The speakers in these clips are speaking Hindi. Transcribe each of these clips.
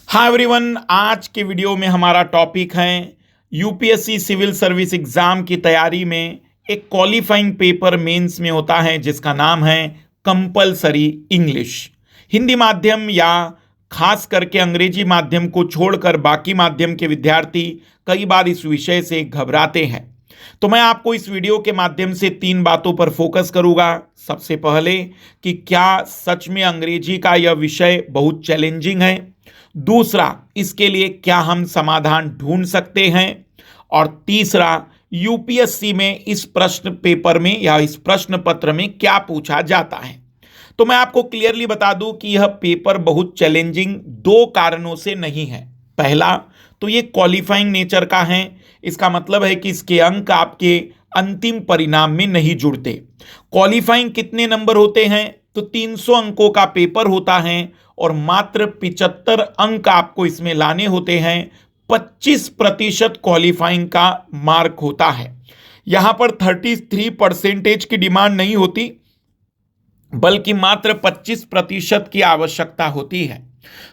हाय एवरीवन, आज के वीडियो में हमारा टॉपिक है यूपीएससी सिविल सर्विस एग्जाम की तैयारी में एक क्वालिफाइंग पेपर मेंस में होता है जिसका नाम है कंपलसरी इंग्लिश। हिंदी माध्यम या खास करके अंग्रेजी माध्यम को छोड़कर बाकी माध्यम के विद्यार्थी कई बार इस विषय से घबराते हैं। तो मैं आपको इस वीडियो के माध्यम से 3 बातों पर फोकस करूंगा। सबसे पहले कि क्या सच में अंग्रेजी का यह विषय बहुत चैलेंजिंग है, दूसरा इसके लिए क्या हम समाधान ढूंढ सकते हैं, और तीसरा यूपीएससी में इस प्रश्न पेपर में या इस प्रश्न पत्र में क्या पूछा जाता है। तो मैं आपको क्लियरली बता दूं कि यह पेपर बहुत चैलेंजिंग 2 कारणों से नहीं है। पहला तो ये क्वालिफाइंग नेचर का है, इसका मतलब है कि इसके अंक आपके अंतिम परिणाम में नहीं जुड़ते। क्वालिफाइंग कितने नंबर होते हैं? तो 300 अंकों का पेपर होता है और मात्र 75 अंक आपको इसमें लाने होते हैं। 25% क्वालिफाइंग का मार्क होता है। यहां पर 33% की डिमांड नहीं होती, बल्कि मात्र 25% की आवश्यकता होती है।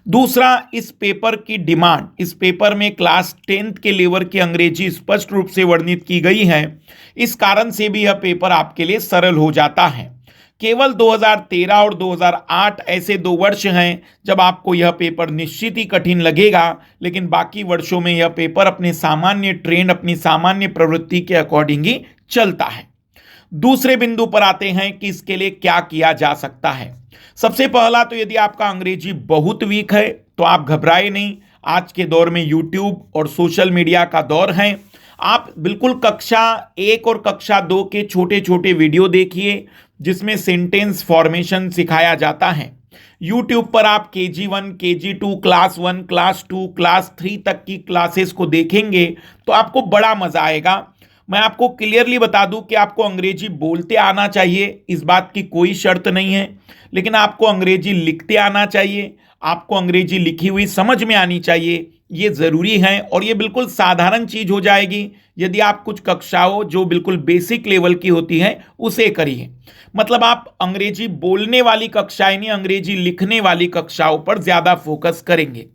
दूसरा, इस पेपर की डिमांड, इस पेपर में क्लास 10th के लेवल की अंग्रेजी स्पष्ट रूप से वर्णित की गई है। इस कारण से भी यह पेपर आपके लिए सरल हो जाता है। केवल 2013 और 2008 ऐसे 2 वर्ष हैं जब आपको यह पेपर निश्चित ही कठिन लगेगा, लेकिन बाकी वर्षों में यह पेपर अपने सामान्य ट्रेंड, अपनी सामान्य प्रवृत्ति के अकॉर्डिंग ही चलता है। दूसरे बिंदु पर आते हैं कि इसके लिए क्या किया जा सकता है। सबसे पहला तो यदि आपका अंग्रेजी बहुत वीक है तो आप घबराए नहीं। आज के दौर में यूट्यूब और सोशल मीडिया का दौर है। आप बिल्कुल कक्षा 1 और कक्षा 2 के छोटे छोटे वीडियो देखिए जिसमें सेंटेंस फॉर्मेशन सिखाया जाता है। यूट्यूब पर आप KG1, KG2, class 1, class 2, class 3 तक की क्लासेस को देखेंगे तो आपको बड़ा मजा आएगा। मैं आपको क्लियरली बता दूं कि आपको अंग्रेजी बोलते आना चाहिए, इस बात की कोई शर्त नहीं है, लेकिन आपको अंग्रेजी लिखते आना चाहिए, आपको अंग्रेजी लिखी हुई समझ में आनी चाहिए। ये ज़रूरी है और ये बिल्कुल साधारण चीज़ हो जाएगी यदि आप कुछ कक्षाओं जो बिल्कुल बेसिक लेवल की होती हैं उसे करिए। मतलब आप अंग्रेजी बोलने वाली कक्षाएं नहीं, अंग्रेजी लिखने वाली कक्षाओं पर ज़्यादा फोकस करेंगे।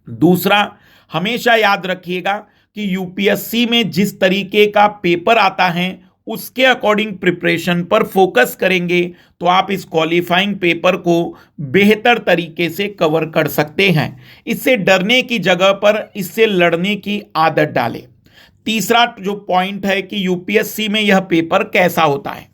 दूसरा, हमेशा याद रखिएगा कि यूपीएससी में जिस तरीके का पेपर आता है उसके अकॉर्डिंग प्रिपरेशन पर फोकस करेंगे तो आप इस क्वालिफाइंग पेपर को बेहतर तरीके से कवर कर सकते हैं। इससे डरने की जगह पर इससे लड़ने की आदत डालें। तीसरा जो पॉइंट है कि यूपीएससी में यह पेपर कैसा होता है,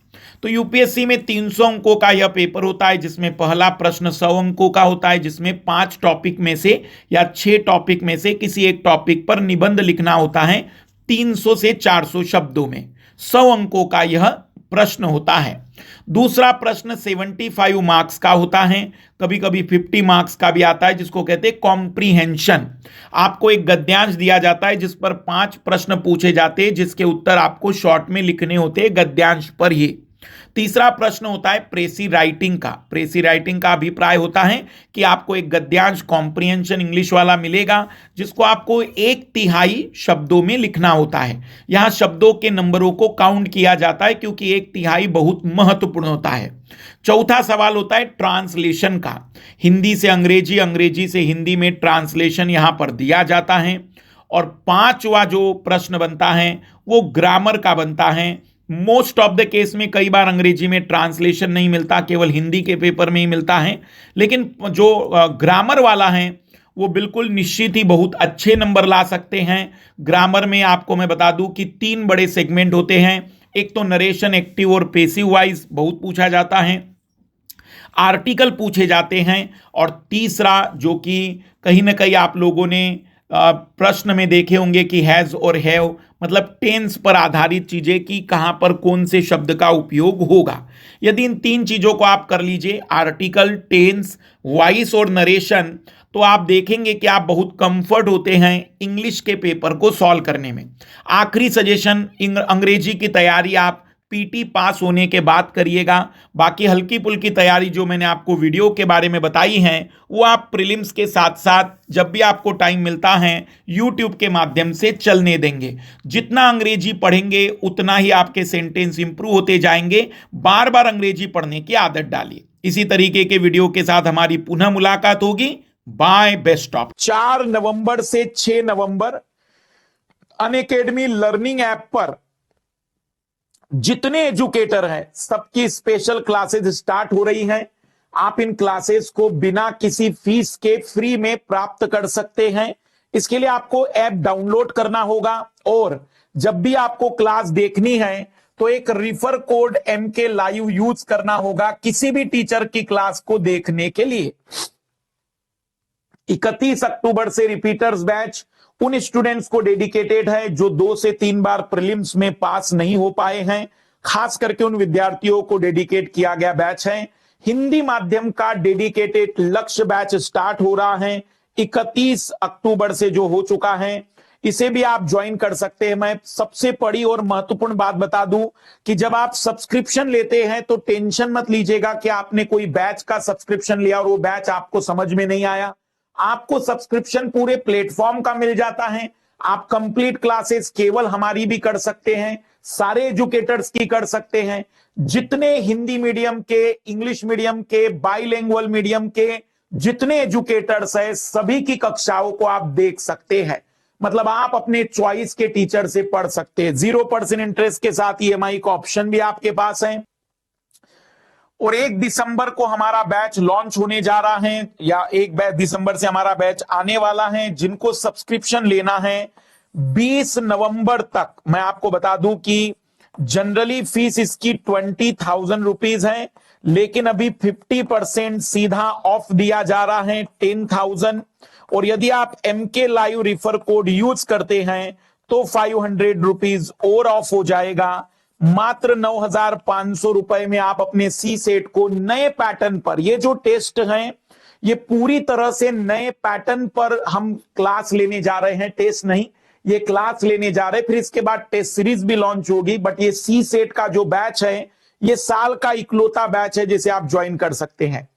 तो यूपीएससी में 300 अंकों का यह पेपर होता है जिसमें पहला प्रश्न 100 अंकों का होता है, जिसमें 5 टॉपिक में से या 6 टॉपिक में से किसी एक टॉपिक पर निबंध लिखना होता है 300 से 400 शब्दों में। 100 अंकों का यह प्रश्न होता है। दूसरा प्रश्न 75 मार्क्स का होता है, कभी कभी 50 मार्क्स का भी आता है, जिसको कहते हैं कॉम्प्रीहेंशन। आपको एक गद्यांश दिया जाता है जिस पर 5 प्रश्न पूछे जाते हैं जिसके उत्तर आपको शॉर्ट में लिखने होते हैं गद्यांश पर ही। तीसरा प्रश्न होता है प्रेसी राइटिंग का। प्रेसी राइटिंग का अभिप्राय होता है कि आपको एक गद्यांश कॉम्प्रिहेंशन इंग्लिश वाला मिलेगा जिसको आपको 1/3 शब्दों में लिखना होता है। यहां शब्दों के नंबरों को काउंट किया जाता है क्योंकि 1/3 बहुत महत्वपूर्ण होता है। चौथा सवाल होता है ट्रांसलेशन का। हिंदी से अंग्रेजी, अंग्रेजी से हिंदी में ट्रांसलेशन यहां पर दिया जाता है। और 5वां जो प्रश्न बनता है वो ग्रामर का बनता है। मोस्ट ऑफ द केस में कई बार अंग्रेजी में ट्रांसलेशन नहीं मिलता, केवल हिंदी के पेपर में ही मिलता है, लेकिन जो ग्रामर वाला है वो बिल्कुल निश्चित ही बहुत अच्छे नंबर ला सकते हैं। ग्रामर में आपको मैं बता दूं कि 3 बड़े सेगमेंट होते हैं। एक तो नरेशन, एक्टिव और पेसिव वाइज बहुत पूछा जाता है, आर्टिकल पूछे जाते हैं, और तीसरा जो कि कहीं ना कहीं आप लोगों ने प्रश्न में देखे होंगे कि हैज और हैव, मतलब टेंस पर आधारित चीजें कि कहां पर कौन से शब्द का उपयोग होगा। यदि इन 3 चीजों को आप कर लीजिए, आर्टिकल, टेंस, वॉइस और नरेशन, तो आप देखेंगे कि आप बहुत कंफर्ट होते हैं इंग्लिश के पेपर को सॉल्व करने में। आखिरी सजेशन, अंग्रेजी की तैयारी आप पीटी पास होने के बाद करिएगा। बाकी हल्की पुल्की तैयारी जो मैंने आपको वीडियो के बारे में बताई है वो आप प्रीलिम्स के साथ साथ जब भी आपको टाइम मिलता है यूट्यूब के माध्यम से चलने देंगे। जितना अंग्रेजी पढ़ेंगे उतना ही आपके सेंटेंस इंप्रूव होते जाएंगे। बार बार अंग्रेजी पढ़ने की आदत डालिए। इसी तरीके के वीडियो के साथ हमारी पुनः मुलाकात होगी। Bye best of. 4 नवंबर से 6 नवंबर अनअकैडमी लर्निंग ऐप पर जितने एजुकेटर हैं सबकी स्पेशल क्लासेस स्टार्ट हो रही हैं। आप इन क्लासेस को बिना किसी फीस के फ्री में प्राप्त कर सकते हैं। इसके लिए आपको ऐप डाउनलोड करना होगा और जब भी आपको क्लास देखनी है तो एक refer code MK live use करना होगा किसी भी टीचर की क्लास को देखने के लिए। 31 अक्टूबर से रिपीटर्स बैच उन स्टूडेंट्स को डेडिकेटेड है जो 2 से 3 बार प्रीलिम्स में पास नहीं हो पाए हैं। खास करके उन विद्यार्थियों को डेडिकेट किया गया बैच है। हिंदी माध्यम का डेडिकेटेड लक्ष्य बैच स्टार्ट हो रहा है 31 अक्टूबर से, जो हो चुका है। इसे भी आप ज्वाइन कर सकते हैं। मैं सबसे बड़ी और महत्वपूर्ण बात बता दूं कि जब आप सब्सक्रिप्शन लेते हैं तो टेंशन मत लीजिएगा कि आपने कोई बैच का सब्सक्रिप्शन लिया और वो बैच आपको समझ में नहीं आया। आपको सब्सक्रिप्शन पूरे प्लेटफॉर्म का मिल जाता है। आप कंप्लीट क्लासेस केवल हमारी भी कर सकते हैं, सारे एजुकेटर्स की कर सकते हैं। जितने हिंदी मीडियम के, इंग्लिश मीडियम के, बाइलिंगुअल मीडियम के जितने एजुकेटर्स हैं सभी की कक्षाओं को आप देख सकते हैं। मतलब आप अपने चॉइस के टीचर से पढ़ सकते हैं। 0% इंटरेस्ट के साथ EMI का ऑप्शन भी आपके पास है। और 1 दिसंबर को हमारा बैच लॉन्च होने जा रहा है, या 1 दिसंबर से हमारा बैच आने वाला है। जिनको सब्सक्रिप्शन लेना है 20 नवंबर तक, मैं आपको बता दूं कि जनरली फीस इसकी 20,000 रुपीज है, लेकिन अभी 50% सीधा ऑफ दिया जा रहा है 10,000। और यदि आप MK live refer code use करते हैं तो 500 रुपीज और ऑफ हो जाएगा। मात्र 9,500 रुपए में आप अपने सी सेट को नए पैटर्न पर, ये जो टेस्ट हैं ये पूरी तरह से नए पैटर्न पर हम क्लास लेने जा रहे हैं। टेस्ट नहीं, ये क्लास लेने जा रहे हैं। फिर इसके बाद टेस्ट सीरीज भी लॉन्च होगी। बट ये सी सेट का जो बैच है ये साल का इकलौता बैच है जिसे आप ज्वाइन कर सकते हैं।